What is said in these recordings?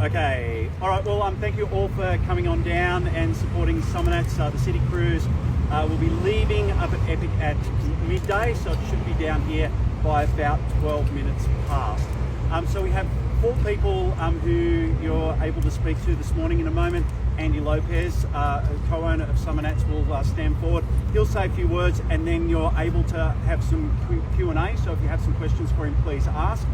Okay. All right. Well, thank you all for coming on down and supporting SUMMERNATS. The City Cruise will be leaving up at Epic at midday, so it should be down here by about 12 minutes past. So we have 4 people who you're able to speak to this morning. In a moment, Andy Lopez, co-owner of SUMMERNATS, will stand forward. He'll say a few words, and then you're able to have some Q&A. So if you have some questions for him, please ask.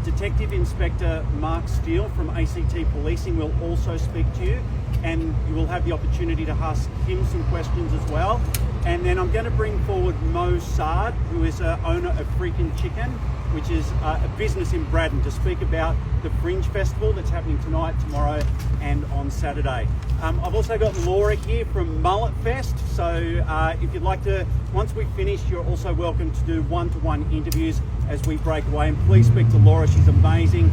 Detective Inspector Mark Steele from ACT Policing will also speak to you, and you will have the opportunity to ask him some questions as well. And then I'm going to bring forward Mo Saad, who is owner of Freakin' Chicken, which is a business in Braddon, to speak about the Fringe Festival that's happening tonight, tomorrow and on Saturday. I've also got Laura here from Mullet Fest, so if you'd like to, once we finish, you're also welcome to do one-to-one interviews as we break away. And please speak to Laura, she's amazing.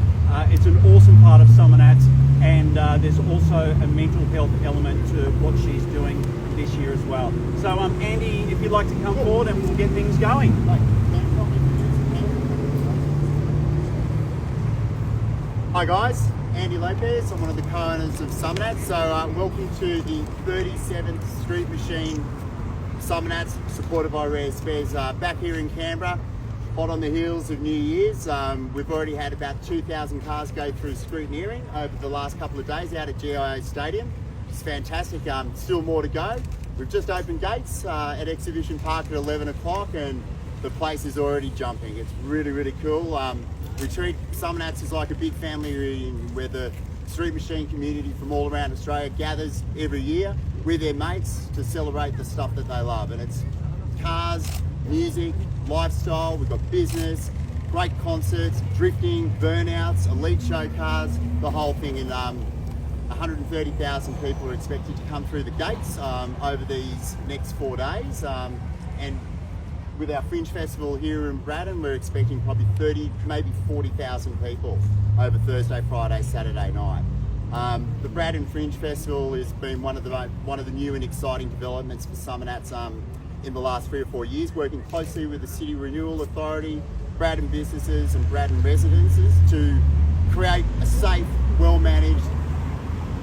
It's an awesome part of SUMMERNATS, and there's also a mental health element to what she's doing this year as well. So Andy, if you'd like to come forward and we'll get things going. Hi guys, Andy Lopez. I'm one of the co-owners of SUMMERNATS. So welcome to the 37th Street Machine SUMMERNATS, supported by Rare Spares, back here in Canberra, hot on the heels of New Year's. We've already had about 2,000 cars go through scrutineering over the last couple of days out at GIO Stadium. It's fantastic. Still more to go. We've just opened gates at Exhibition Park at 11 o'clock, and the place is already jumping. It's really, really cool. We treat SUMMERNATS as like a big family reunion where the street machine community from all around Australia gathers every year with their mates to celebrate the stuff that they love. And it's cars, music, lifestyle, we've got business, great concerts, drifting, burnouts, elite show cars, the whole thing. And 130,000 people are expected to come through the gates over these next 4 days. And with our Fringe Festival here in Braddon, we're expecting probably 30, maybe 40,000 people over Thursday, Friday, Saturday night. The Braddon Fringe Festival has been one of the new and exciting developments for SUMMERNATS in the last 3 or 4 years, working closely with the City Renewal Authority, Braddon businesses and Braddon residences to create a safe, well-managed,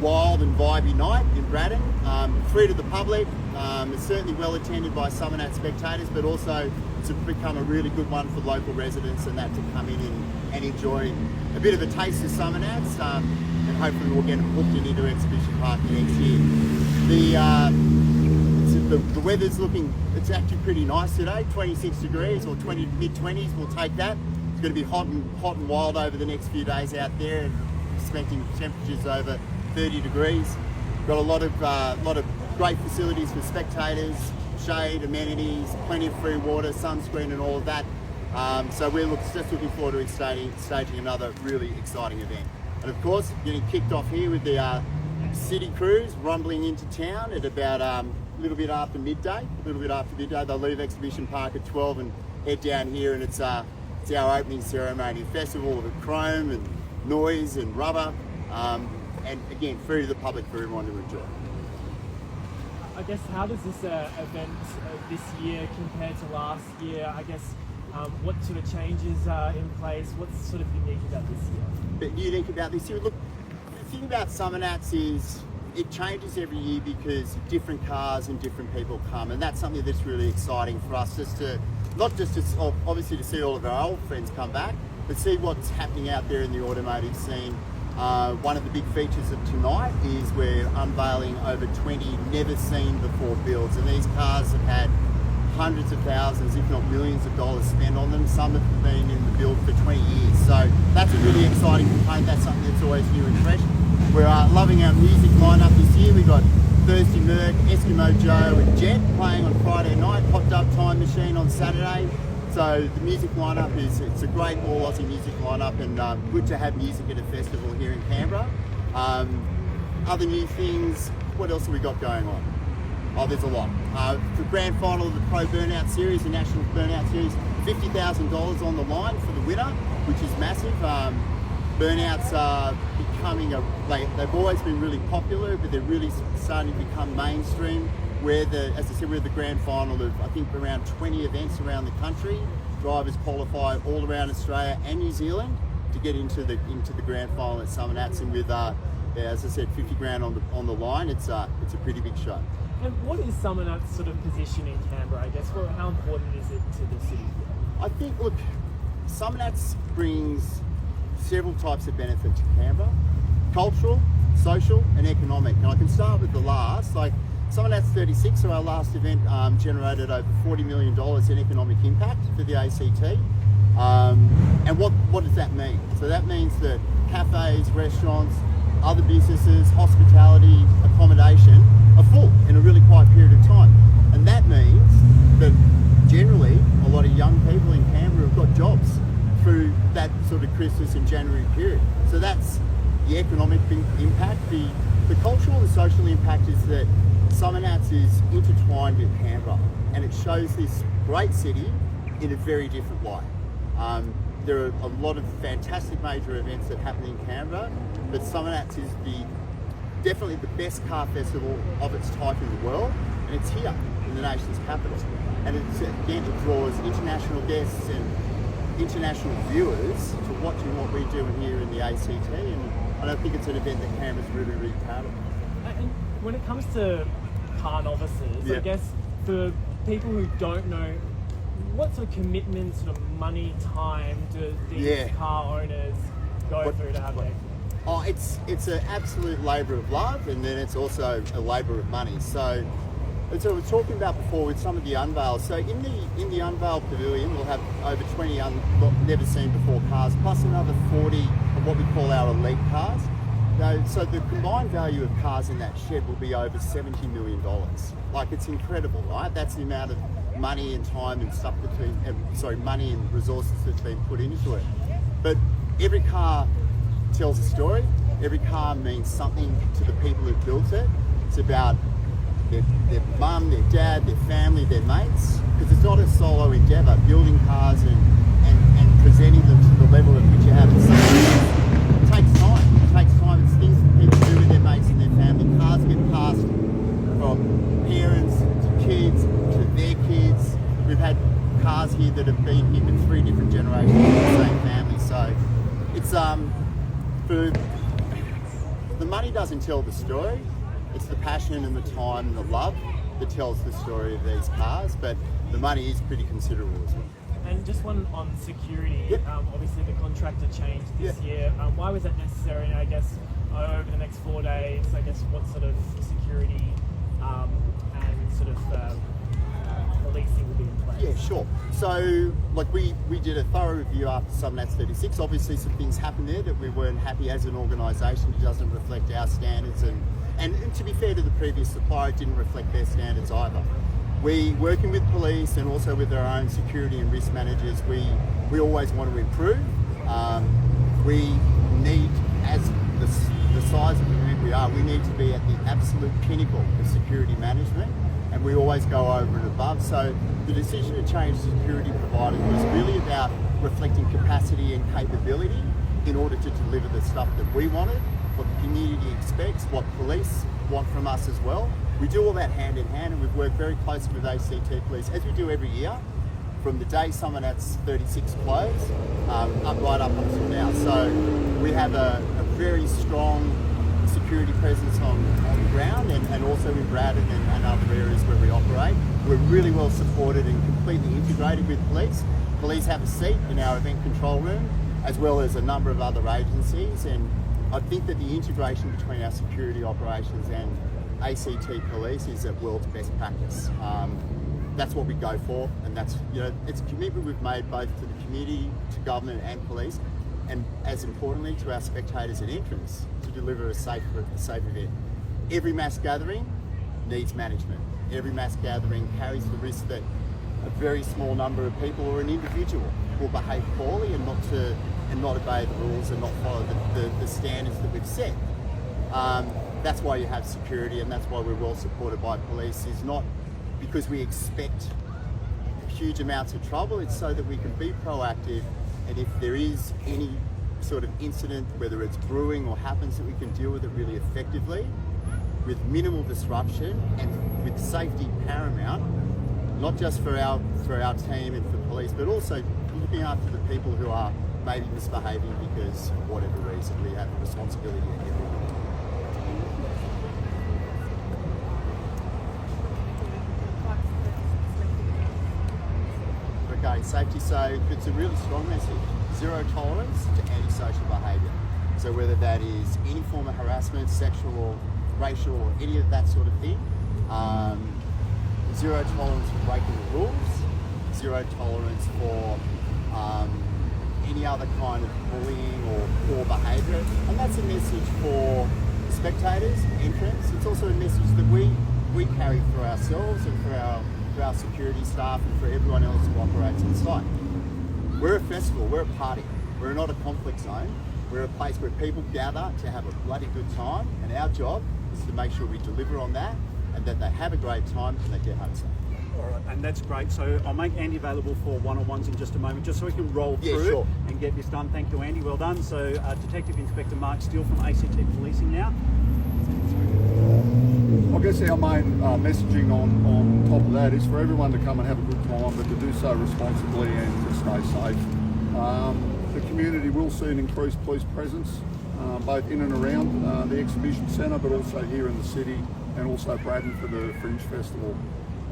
wild and vibey night in Braddon, free to the public. It's certainly well attended by SUMMERNATS spectators, but also to become a really good one for local residents and that to come in and enjoy a bit of a taste of SUMMERNATS, and hopefully we'll get booked into Exhibition Park next year. The weather's looking, it's actually pretty nice today, 26 degrees or mid-20s, we'll take that. It's going to be hot and wild over the next few days out there, expecting temperatures over 30 degrees. Got a lot of great facilities for spectators, shade, amenities, plenty of free water, sunscreen and all of that. So we're just looking forward to staging another really exciting event. And of course, getting kicked off here with the City Cruise rumbling into town at about a little bit after midday. They'll leave Exhibition Park at 12 and head down here, and it's our opening ceremony. Festival of chrome and noise and rubber. And again, free to the public for everyone to enjoy. I guess, how does this event this year compare to last year? I guess, what sort of changes are in place? What's sort of unique about this year? But unique about this year, look, the thing about SUMMERNATS is it changes every year because different cars and different people come, and that's something that's really exciting for us, obviously to see all of our old friends come back, but see what's happening out there in the automotive scene. One of the big features of tonight is we're unveiling over 20 never seen before builds, and these cars have had hundreds of thousands, if not millions of dollars spent on them. Some have been in the build for 20 years. So that's a really exciting component. That's something that's always new and fresh. We're loving our music lineup this year. We've got Thirsty Merc, Eskimo Joe and Jet playing on Friday night, Hot Dub Time Machine on Saturday. So the music lineup it's a great all Aussie music lineup, and good to have music at a festival here in Canberra. Other new things, what else have we got going on? Oh, there's a lot. The grand final of the Pro Burnout Series, the National Burnout Series, $50,000 on the line for the winner, which is massive. Burnouts are becoming they've always been really popular, but they're really starting to become mainstream. As I said, we're the grand final of, I think, around 20 events around the country. Drivers qualify all around Australia and New Zealand. to get into the grand final at SUMMERNATS, and with as I said, 50 grand on the line, it's a pretty big show. And what is SUMMERNATS' sort of position in Canberra, I guess? Well, how important is it to the city? I think, look, SUMMERNATS brings several types of benefit to Canberra: cultural, social, and economic. And I can start with the last. Like SUMMERNATS 36, so our last event, generated over $40 million in economic impact for the ACT. And what does that mean? So that means that cafes, restaurants, other businesses, hospitality, accommodation are full in a really quiet period of time. And that means that generally a lot of young people in Canberra have got jobs through that sort of Christmas and January period. So that's the economic impact. The cultural and social impact is that SUMMERNATS is intertwined with Canberra, and it shows this great city in a very different light. There are a lot of fantastic major events that happen in Canberra, but SUMMERNATS is definitely the best car festival of its type in the world, and it's here in the nation's capital. And it draws international guests and international viewers to watching what we're doing here in the ACT, and I think it's an event that Canberra's really, really proud of. And when it comes to car novices, Yeah. I guess for people who don't know, what sort of commitment, sort of money, time do these car owners go through to have their? Oh, it's an absolute labour of love, and then it's also a labour of money. So we were talking about before with some of the unveils. So in the unveil pavilion, we'll have over 20 never seen before cars, plus another 40 of what we call our elite cars. So the combined value of cars in that shed will be over $70 million. Like, it's incredible, right? That's the amount of money and time and stuff money and resources that's been put into it. But every car tells a story. Every car means something to the people who built it. It's about their mum, their dad, their family, their mates. Because it's not a solo endeavour. Building cars and presenting them to the level at which you have it takes time. It takes time. It's things that people do with their mates and their family. Cars get passed from parents to kids to their kids. We've had cars here that have been here with 3 different generations of the same family. So it's the money doesn't tell the story. It's the passion and the time and the love that tells the story of these cars. But the money is pretty considerable as well. And just one on security. Yep. Obviously, the contractor changed this year. Why was that necessary? And I guess over the next 4 days, I guess what sort of security and sort of policing will be in place? Yeah, sure. So, like, we did a thorough review after SUMMERNATS 36. Obviously, some things happened there that we weren't happy as an organisation. It doesn't reflect our standards, and to be fair to the previous supplier, it didn't reflect their standards either. We, working with police and also with our own security and risk managers, we always want to improve. We need, as the size of the group we are, we need to be at the absolute pinnacle of security management, and we always go over and above. So the decision to change security providers was really about reflecting capacity and capability in order to deliver the stuff that we wanted, what the community expects, what police want from us as well. We do all that hand in hand, and we've worked very closely with ACT Police, as we do every year, from the day SUMMERNATS 36 closed, right up until now. So we have a very strong security presence on the ground, and also in Braddon and other areas where we operate. We're really well supported and completely integrated with police. Police have a seat in our event control room, as well as a number of other agencies, and I think that the integration between our security operations and ACT Police is at world's best practice. That's what we go for, and that's, it's a commitment we've made both to the community, to government and police, and as importantly to our spectators and entrants, to deliver a safe event. Every mass gathering needs management. Every mass gathering carries the risk that a very small number of people or an individual will behave poorly and not obey the rules and not follow the standards that we've set. That's why you have security, and that's why we're well supported by police. Is not because we expect huge amounts of trouble, it's so that we can be proactive, and if there is any sort of incident, whether it's brewing or happens, that we can deal with it really effectively with minimal disruption and with safety paramount, not just for our team and for police, but also looking after the people who are maybe misbehaving because of whatever reason. We have a responsibility to everyone. Okay, safety, so it's a really strong message. Zero tolerance to antisocial behaviour. So whether that is any form of harassment, sexual or racial or any of that sort of thing, zero tolerance for breaking the rules, zero tolerance for any other kind of bullying or poor behaviour. And that's a message for spectators, entrants. It's also a message that we carry for ourselves and for our security staff and for everyone else who operates on site. We're a festival, we're a party. We're not a conflict zone. We're a place where people gather to have a bloody good time, and our job is to make sure we deliver on that and that they have a great time and they get home safe. All right, and that's great. So I'll make Andy available for one-on-ones in just a moment, just so we can roll through sure. and get this done. Thank you, Andy. Well done. So Detective Inspector Mark Steele from ACT Policing now. I guess our main messaging on top of that is for everyone to come and have a good time, but to do so responsibly and to stay safe. The community will see an increased police presence, both in and around the exhibition centre, but also here in the city and also Braddon for the Fringe Festival.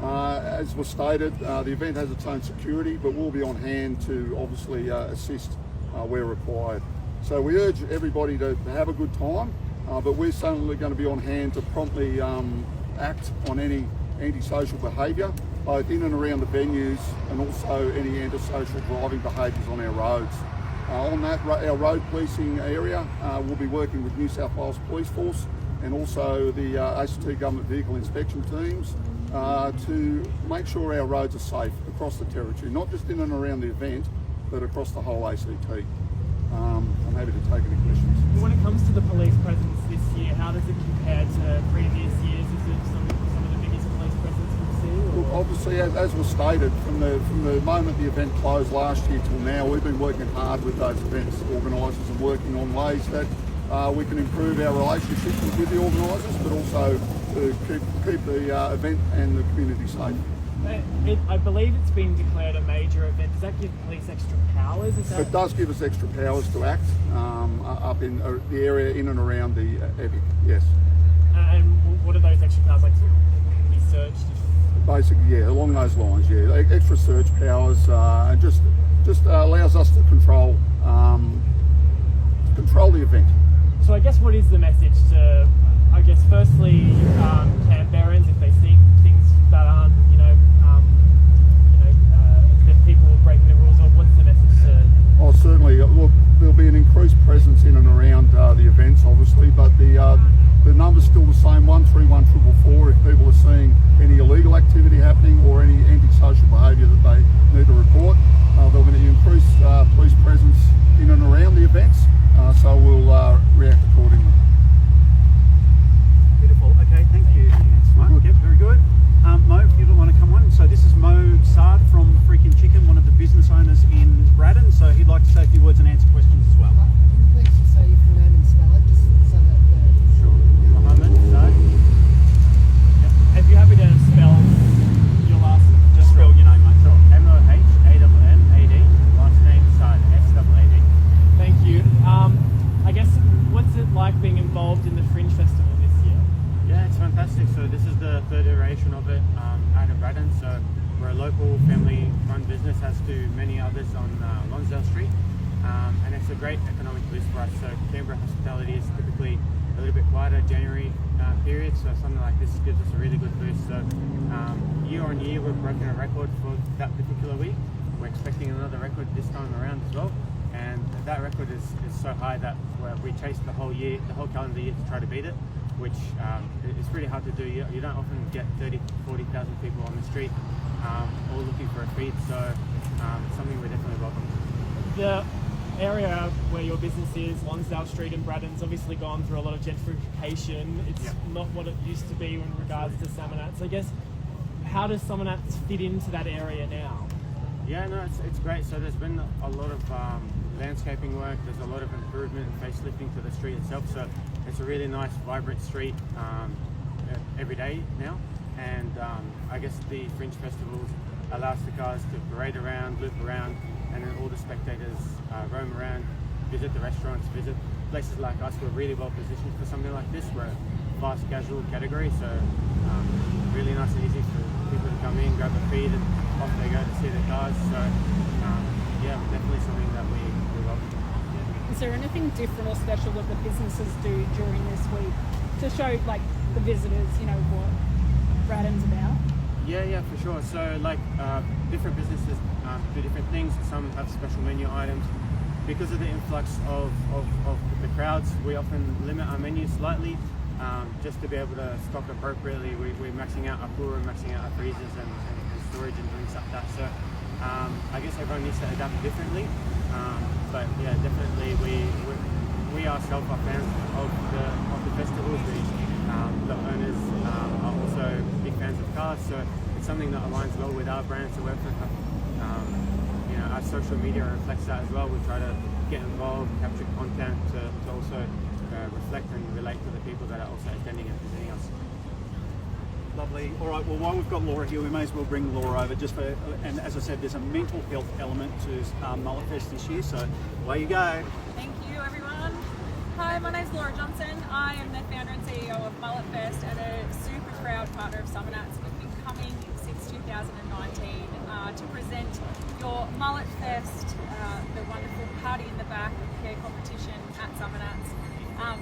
As was stated, the event has its own security, but we'll be on hand to obviously assist where required. So we urge everybody to have a good time, but we're certainly going to be on hand to promptly act on any antisocial behaviour, both in and around the venues and also any antisocial driving behaviours on our roads. On that, our road policing area will be working with New South Wales Police Force and also the ACT Government Vehicle Inspection teams to make sure our roads are safe across the territory, not just in and around the event, but across the whole ACT. I'm happy to take any questions. When it comes to the police presence this year, how does it compare to previous years? Is it some of the biggest police presence we've seen? Look, obviously, as was stated, from the moment the event closed last year till now, we've been working hard with those events organisers and working on ways that we can improve our relationships with the organisers, but also to keep the event and the community safe. I believe it's been declared a major event. Does that give police extra powers? It does give us extra powers to act up in the area in and around the Epic, yes. And what are those extra powers? Like people can be searched? Basically, yeah, along those lines, yeah. Extra search powers and just allows us to control the event. So I guess what is the message to, I guess, firstly, Canberrans, if they see things that aren't, that people are breaking the rules, or what's the message to? Oh, certainly. Look, there'll be an increased presence in and around the events, obviously, but the number's still the same: 131444. If people are seeing any illegal activity happening or any antisocial behaviour that they need to report, there'll be an increased police presence in and around the events. So we'll react accordingly. Beautiful. Okay, thank you. Smart. Yep, very good. Mo, if you don't want to come on. So this is Mo Sard from Freaking Chicken, one of the business owners in Braddon. So he'd like to say a few words and answer questions as well. Can you please just say your full name and spell it, just so that Sure. Mohammed, so. If you're happy to spell your last name, Just spell your name, mate. Sure. MOHAMMAD, last name Saad, SAAD. thank you. I guess, what's it like being involved in the Fringe Festival this year? Yeah, it's fantastic. So this is the third iteration of it out of Braddon. So we're a local family-run business, as do many others on Lonsdale Street, and it's a great economic boost for us. So Canberra hospitality is typically a little bit quieter January period, so something like this gives us a really good boost. So year on year, we've broken a record for that particular week. We're expecting another record this time around as well. And that record is so high that we chased the whole calendar year to try to beat it, which is pretty hard to do. You don't often get 30,000 to 40,000 people on the street all looking for a feed, so it's something we definitely welcome. The area where your business is, Lonsdale Street in Braddon's obviously gone through a lot of gentrification. It's not what it used to be in regards to SUMMERNATS. I guess, how does SUMMERNATS fit into that area now? Yeah, no, it's great. So there's been a lot of landscaping work. There's a lot of improvement and facelifting to the street itself. So it's a really nice, vibrant street every day now. And I guess the Fringe Festivals allows the cars to parade around, loop around, and then all the spectators roam around, visit the restaurants, visit places like us. We're really well positioned for something like this. We're a fast casual category, so really nice and easy for people to come in, grab a feed, and off they go to see their cars. So yeah, definitely something that we love. Is there anything different or special that the businesses do during this week to show like the visitors, you know, what Radden's about? Yeah, for sure. So like different businesses do different things. Some have special menu items. Because of the influx of the crowds, we often limit our menu slightly just to be able to stock appropriately. We're maxing out our cooler, maxing out our freezers and storage and drinks like that. So I guess everyone needs to adapt differently. But yeah, definitely we ourselves are fans of the festivals. The owners are also big fans of cars, so it's something that aligns well with our brand. So we're our social media reflects that as well. We try to get involved, capture content to also reflect and relate to the people that are also attending and visiting us. Lovely. All right, well, while we've got Laura here, we may as well bring Laura over just for, and as I said, there's a mental health element to Mullet Fest this year, so away you go. Thank you, everyone. Hi, my name's Laura Johnson. I am the founder and CEO of Mullet Fest and a super proud partner of SUMMERNATS. We've been coming since 2019 to present your Mullet Fest, the wonderful party in the back care competition at SUMMERNATS.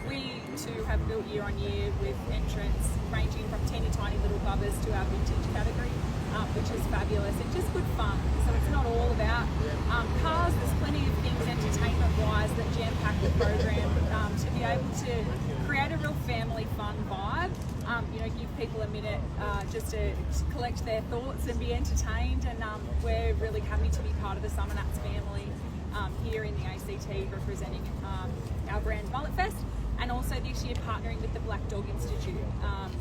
We too have built year on year with entrants ranging from teeny tiny little bubbers to our vintage category, which is fabulous and just good fun. So it's not all about cars. There's plenty of things entertainment-wise that jam-pack the program to be able to create a real family fun vibe. Give people a minute just to collect their thoughts and be entertained. And we're really happy to be part of the SUMMERNATS family here in the ACT, representing our brand Mullet Fest, and also this year partnering with the Black Dog Institute.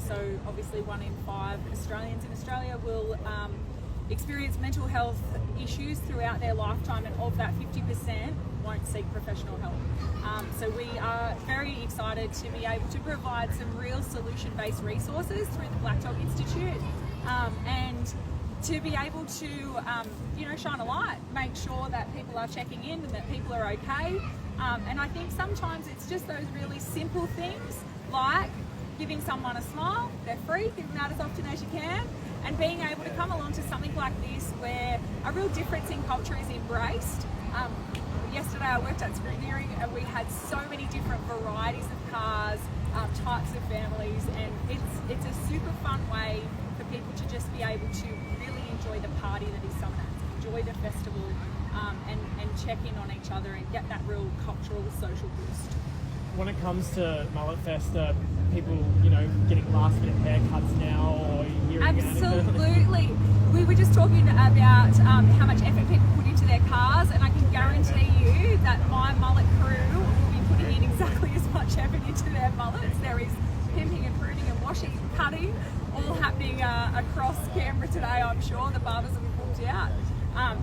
So obviously 1 in 5 Australians in Australia will experience mental health issues throughout their lifetime, and of that 50% won't seek professional help. So we are very excited to be able to provide some real solution-based resources through the Black Dog Institute, and to be able to shine a light, make sure that people are checking in and that people are okay. And I think sometimes it's just those really simple things like giving someone a smile. They're free, give them out as often as you can, and being able to come along to something like this where a real difference in culture is embraced. Yesterday I worked at Scrutineering and we had so many different varieties of cars, types of families, and it's a super fun way for people to just be able to really enjoy the party that is SUMMERNATS, enjoy the festival, and check in on each other and get that real cultural, social boost. When it comes to Mullet Fest, people, getting last minute haircuts now, or hearing Absolutely. We were just talking about how much effort people put into their cars, and I can guarantee you that my mullet crew will be putting in exactly as much effort into their mullets. There is pimping and pruning and washing and cutting all happening across Canberra today, I'm sure. The barbers will be booked out.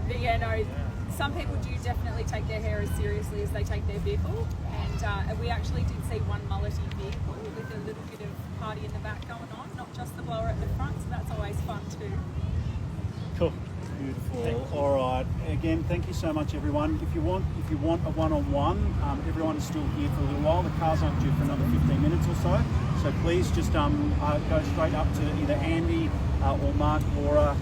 But yeah, no, some people do definitely take their hair as seriously as they take their vehicle, and we actually did see one mullety vehicle with a little bit of party in the back going on, not just the blower at the front, so that's always fun too. Cool. Beautiful. All right. Again, thank you so much, everyone. If you want a one-on-one, everyone is still here for a little while. The cars aren't due for another 15 minutes or so. So please just go straight up to either Andy or Mark, Laura,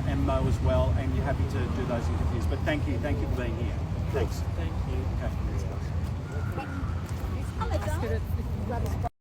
and Mo as well. And you're happy to do those interviews. But thank you for being here. Thanks. Thank you. Okay. Hello,